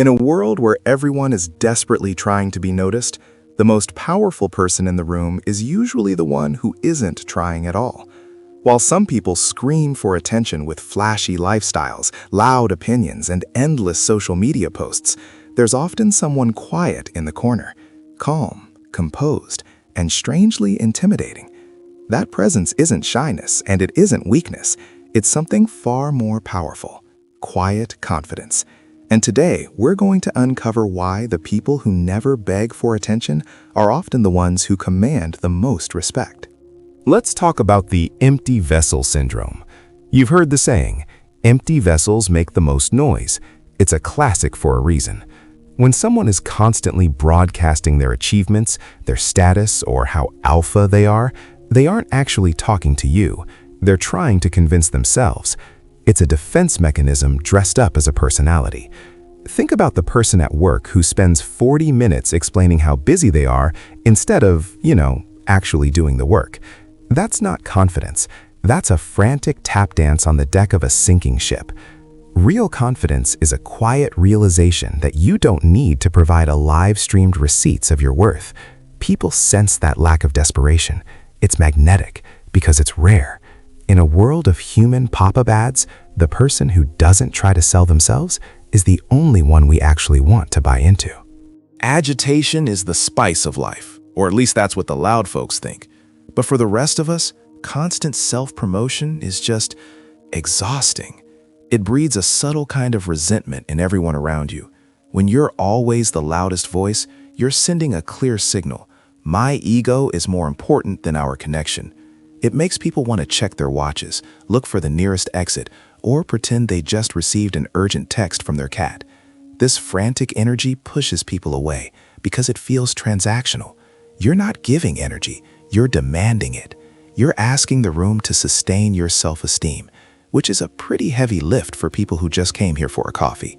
In a world where everyone is desperately trying to be noticed, the most powerful person in the room is usually the one who isn't trying at all. While some people scream for attention with flashy lifestyles, loud opinions, and endless social media posts, there's often someone quiet in the corner, calm, composed, and strangely intimidating. That presence isn't shyness, and it isn't weakness. It's something far more powerful: quiet confidence. And today, we're going to uncover why the people who never beg for attention are often the ones who command the most respect. Let's talk about the empty vessel syndrome. You've heard the saying, empty vessels make the most noise. It's a classic for a reason. When someone is constantly broadcasting their achievements, their status, or how alpha they aren't actually talking to you. They're trying to convince themselves. It's a defense mechanism dressed up as a personality. Think about the person at work who spends 40 minutes explaining how busy they are instead of, actually doing the work. That's not confidence. That's a frantic tap dance on the deck of a sinking ship. Real confidence is a quiet realization that you don't need to provide a live-streamed receipts of your worth. People sense that lack of desperation. It's magnetic because it's rare. In a world of human pop-up ads, the person who doesn't try to sell themselves is the only one we actually want to buy into. Agitation is the spice of life, or at least that's what the loud folks think. But for the rest of us, constant self-promotion is just exhausting. It breeds a subtle kind of resentment in everyone around you. When you're always the loudest voice, you're sending a clear signal. My ego is more important than our connection. It makes people want to check their watches, look for the nearest exit, or pretend they just received an urgent text from their cat. This frantic energy pushes people away because it feels transactional. You're not giving energy, you're demanding it. You're asking the room to sustain your self-esteem, which is a pretty heavy lift for people who just came here for a coffee.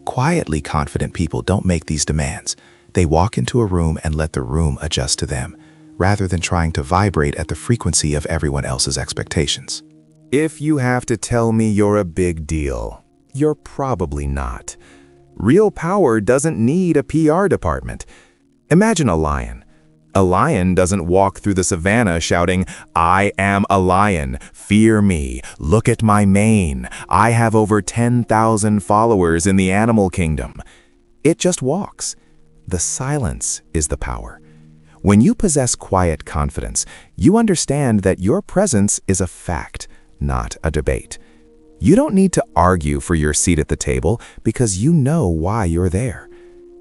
Quietly confident people don't make these demands. They walk into a room and let the room adjust to them, rather than trying to vibrate at the frequency of everyone else's expectations. If you have to tell me you're a big deal, you're probably not. Real power doesn't need a PR department. Imagine a lion. A lion doesn't walk through the savannah shouting, "I am a lion, fear me, look at my mane, I have over 10,000 followers in the animal kingdom." It just walks. The silence is the power. When you possess quiet confidence, you understand that your presence is a fact, not a debate. You don't need to argue for your seat at the table because you know why you're there.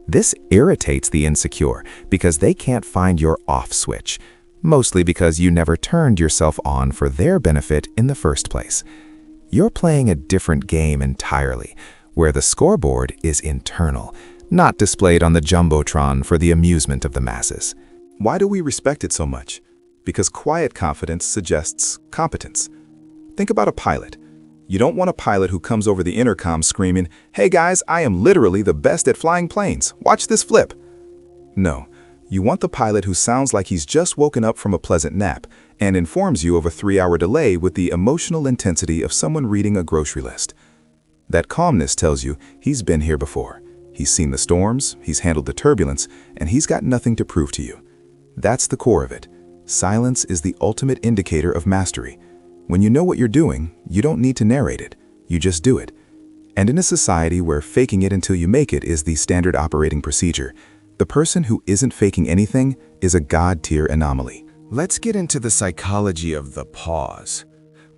This irritates the insecure because they can't find your off switch, mostly because you never turned yourself on for their benefit in the first place. You're playing a different game entirely, where the scoreboard is internal, not displayed on the jumbotron for the amusement of the masses. Why do we respect it so much? Because quiet confidence suggests competence. Think about a pilot. You don't want a pilot who comes over the intercom screaming, "Hey guys, I am literally the best at flying planes. Watch this flip." No, you want the pilot who sounds like he's just woken up from a pleasant nap and informs you of a 3-hour delay with the emotional intensity of someone reading a grocery list. That calmness tells you he's been here before. He's seen the storms, he's handled the turbulence, and he's got nothing to prove to you. That's the core of it. Silence is the ultimate indicator of mastery. When you know what you're doing, you don't need to narrate it. You just do it. And in a society where faking it until you make it is the standard operating procedure, the person who isn't faking anything is a God-tier anomaly. Let's get into the psychology of the pause.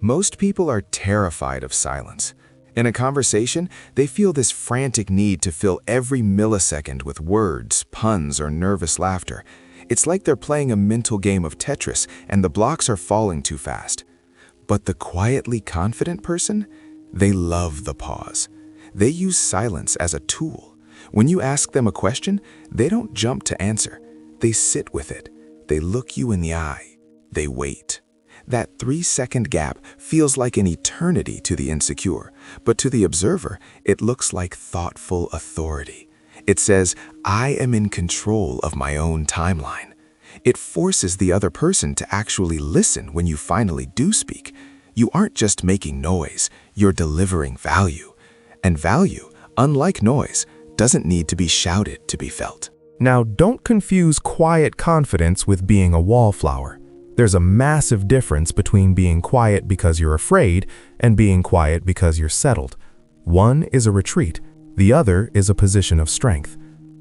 Most people are terrified of silence. In a conversation, they feel this frantic need to fill every millisecond with words, puns, or nervous laughter. It's like they're playing a mental game of Tetris and the blocks are falling too fast. But the quietly confident person, they love the pause. They use silence as a tool. When you ask them a question, they don't jump to answer. They sit with it. They look you in the eye. They wait. That 3-second gap feels like an eternity to the insecure, but to the observer, it looks like thoughtful authority. It says, "I am in control of my own timeline." It forces the other person to actually listen when you finally do speak. You aren't just making noise, you're delivering value. And value, unlike noise, doesn't need to be shouted to be felt. Now, don't confuse quiet confidence with being a wallflower. There's a massive difference between being quiet because you're afraid and being quiet because you're settled. One is a retreat, the other is a position of strength.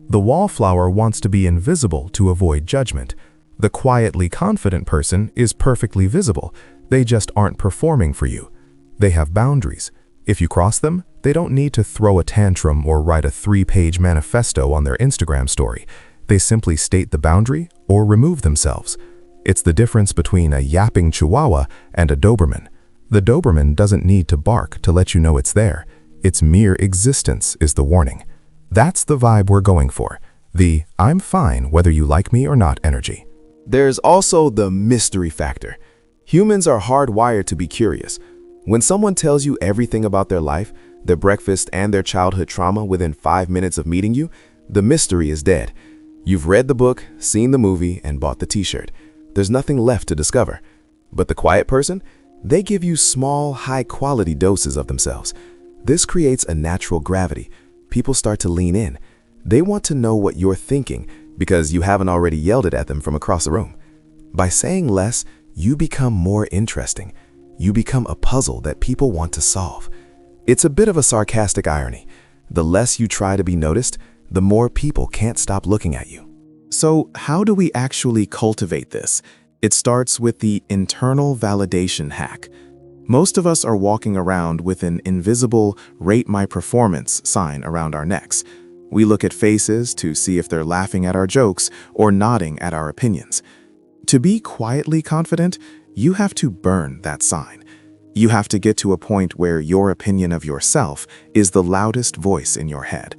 The wallflower wants to be invisible to avoid judgment. The quietly confident person is perfectly visible. They just aren't performing for you. They have boundaries. If you cross them, they don't need to throw a tantrum or write a 3-page manifesto on their Instagram story. They simply state the boundary or remove themselves. It's the difference between a yapping chihuahua and a Doberman. The Doberman doesn't need to bark to let you know it's there. Its mere existence is the warning. That's the vibe we're going for. The "I'm fine whether you like me or not" energy. There's also the mystery factor. Humans are hardwired to be curious. When someone tells you everything about their life, their breakfast, and their childhood trauma within 5 minutes of meeting you, the mystery is dead. You've read the book, seen the movie, and bought the t-shirt. There's nothing left to discover. But the quiet person? They give you small, high-quality doses of themselves. This creates a natural gravity. People start to lean in. They want to know what you're thinking because you haven't already yelled it at them from across the room. By saying less, you become more interesting. You become a puzzle that people want to solve. It's a bit of a sarcastic irony. The less you try to be noticed, the more people can't stop looking at you. So how do we actually cultivate this? It starts with the internal validation hack. Most of us are walking around with an invisible "rate my performance" sign around our necks. We look at faces to see if they're laughing at our jokes or nodding at our opinions. To be quietly confident, you have to burn that sign. You have to get to a point where your opinion of yourself is the loudest voice in your head.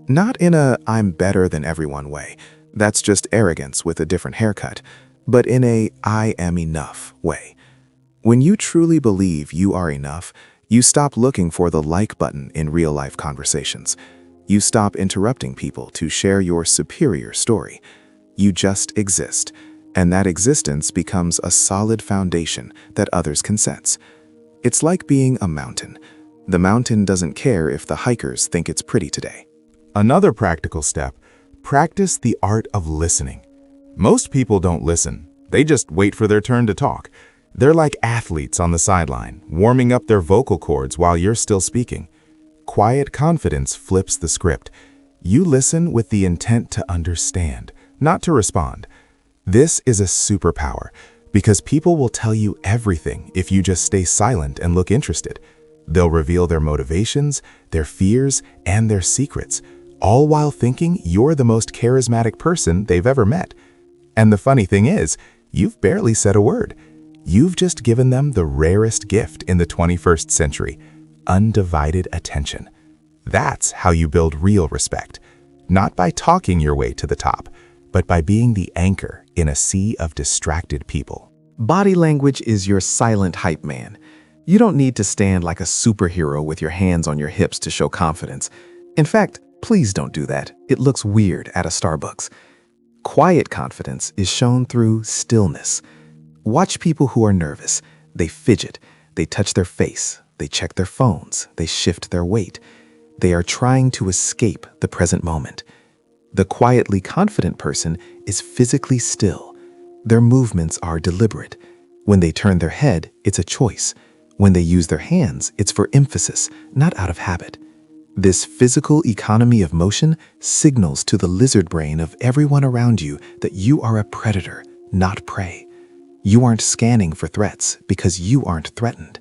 Not in a "I'm better than everyone" way. That's just arrogance with a different haircut. But in a "I am enough" way. When you truly believe you are enough, you stop looking for the like button in real-life conversations. You stop interrupting people to share your superior story. You just exist, and that existence becomes a solid foundation that others can sense. It's like being a mountain. The mountain doesn't care if the hikers think it's pretty today. Another practical step: practice the art of listening. Most people don't listen. They just wait for their turn to talk. They're like athletes on the sideline, warming up their vocal cords while you're still speaking. Quiet confidence flips the script. You listen with the intent to understand, not to respond. This is a superpower because people will tell you everything if you just stay silent and look interested. They'll reveal their motivations, their fears, and their secrets, all while thinking you're the most charismatic person they've ever met. And the funny thing is, you've barely said a word. You've just given them the rarest gift in the 21st century: undivided attention. That's how you build real respect. Not by talking your way to the top, but by being the anchor in a sea of distracted people. Body language is your silent hype man. You don't need to stand like a superhero with your hands on your hips to show confidence. In fact, please don't do that. It looks weird at a Starbucks. Quiet confidence is shown through stillness. Watch people who are nervous. They fidget, they touch their face, they check their phones, they shift their weight. They are trying to escape the present moment. The quietly confident person is physically still. Their movements are deliberate. When they turn their head, it's a choice. When they use their hands, it's for emphasis, not out of habit. This physical economy of motion signals to the lizard brain of everyone around you that you are a predator, not prey. You aren't scanning for threats because you aren't threatened.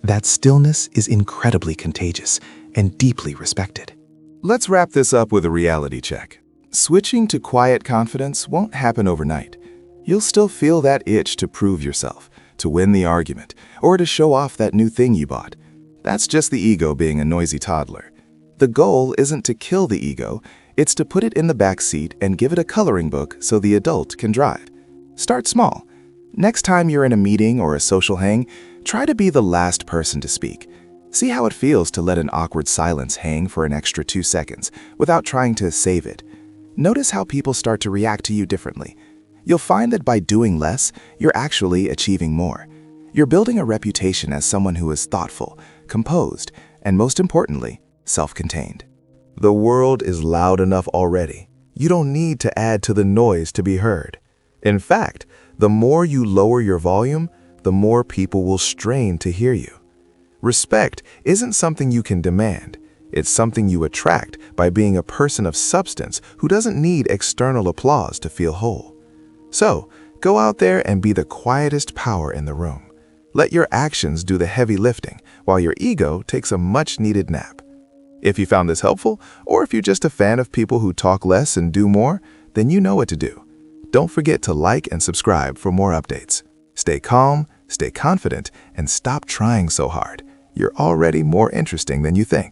That stillness is incredibly contagious and deeply respected. Let's wrap this up with a reality check. Switching to quiet confidence won't happen overnight. You'll still feel that itch to prove yourself, to win the argument, or to show off that new thing you bought. That's just the ego being a noisy toddler. The goal isn't to kill the ego, it's to put it in the back seat and give it a coloring book so the adult can drive. Start small. Next time you're in a meeting or a social hang, try to be the last person to speak. See how it feels to let an awkward silence hang for an extra 2 seconds without trying to save it. Notice how people start to react to you differently. You'll find that by doing less, you're actually achieving more. You're building a reputation as someone who is thoughtful, composed, and most importantly, self-contained. The world is loud enough already. You don't need to add to the noise to be heard. In fact, the more you lower your volume, the more people will strain to hear you. Respect isn't something you can demand. It's something you attract by being a person of substance who doesn't need external applause to feel whole. So, go out there and be the quietest power in the room. Let your actions do the heavy lifting while your ego takes a much-needed nap. If you found this helpful, or if you're just a fan of people who talk less and do more, then you know what to do. Don't forget to like and subscribe for more updates. Stay calm, stay confident, and stop trying so hard. You're already more interesting than you think.